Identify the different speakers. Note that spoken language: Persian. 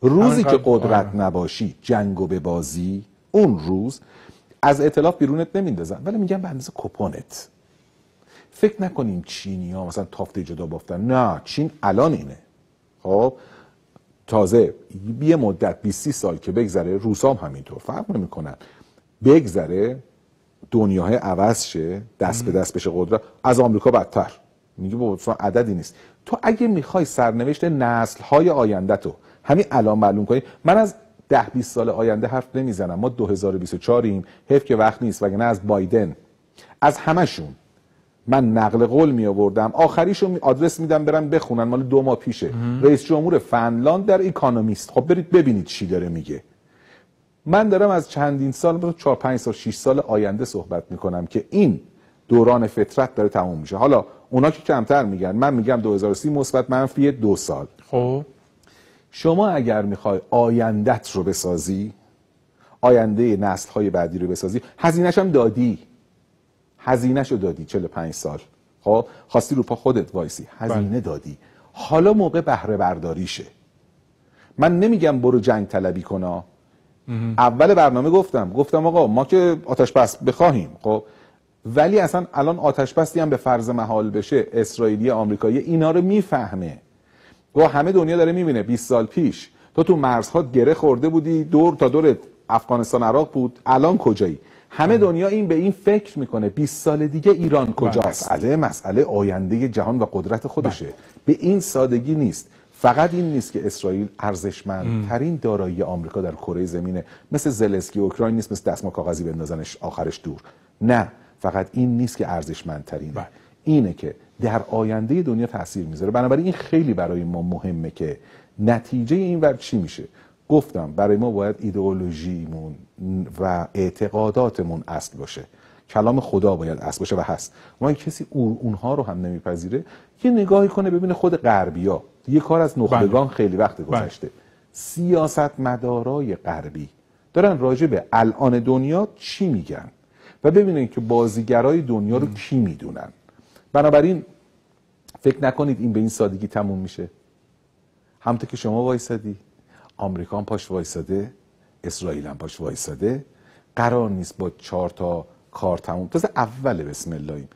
Speaker 1: روزی که قدرت نباشی جنگو به بازی، اون روز از ائتلاف بیرونت نمیندازن، ولی میگن به اندازه کپونت. فکر نکنیم چینی ها مثلا تافته جدا بافتن، نه، چین الان اینه. خب تازه یه مدت 20-30 سال که بگذره، روسا هم همینطور، فرق نمیکنن، بگذره دنیای عوض شه، دست به دست بشه قدرت، از آمریکا بدتر. میگه بابا عددی نیست. تو اگه میخوای سرنوشت نسل‌های آینده تو همین الان معلوم کنی، من از 10-20 سال آینده حرف نمیزنم، ما 2024 حیف که وقت نیست، وگرنه از بایدن، از همشون من نقل قول می آوردم، آخریشو آدرس میدم برن بخونن، مال 2 ماه پیشه. رئیس جمهور فنلاند در اکونومیست، خب برید ببینید چی داره میگه. من دارم از چندین سال، 4-5 سال 6 سال آینده صحبت میکنم که این دوران فطرت داره تموم میشه. حالا اونا که کمتر میگن، من میگم 2030 مثبت منفی 2 سال.
Speaker 2: خب
Speaker 1: شما اگر میخوای آیندت رو بسازی، آینده نسل‌های بعدی رو بسازی، هزینه‌ش هم دادی، هزینه‌شو دادی 45 سال. خب خواستی رو پا خودت وایسی، هزینه دادی، حالا موقع بهره برداریشه. من نمیگم برو جنگ طلبی کنا. اول برنامه گفتم آقا ما که آتش بس بخواهیم، خب ولی اصلا الان آتش بسی هم به فرض محال بشه، اسرائیلی آمریکایی اینا رو میفهمه. و همه دنیا داره میبینه 20 سال پیش تو مرزها گره خورده بودی، دور تا دورت افغانستان عراق بود، الان کجایی؟ همه دنیا به این فکر میکنه 20 سال دیگه ایران کجاست. مسئله آینده جهان و قدرت خودشه. به این سادگی نیست. فقط این نیست که اسرائیل ارزشمندترین دارایی آمریکا در کره زمینه، مثل زلنسکی اوکراین نیست، مثل دستمال کاغذی بندازنش آخرش دور. نه، فقط این نیست که ارزشمندترینه، اینه که در آینده دنیا تاثیر میذاره. بنابراین این خیلی برای ما مهمه که نتیجه این ور چی میشه. گفتم برای ما باید ایدئولوژیمون و اعتقاداتمون اصل باشه، کلام خدا باید اصل باشه و هست. ما کسی اونها رو هم نمیپذیره، یه نگاهی کنه ببینه خود غربیا، یه کار از نخبگان خیلی وقت گذشته، سیاستمدارای غربی دارن راجع به الان دنیا چی میگن و ببینن که بازیگرای دنیا رو کی میدونن. بنابراین فکر نکنید این به این سادگی تموم میشه. همونطور که شما وایسادی، آمریکا هم پاش وایساده، اسرائیل هم پاش وایساده، قرار نیست با 4 تا کار تموم. تازه اول بسم اللهیم.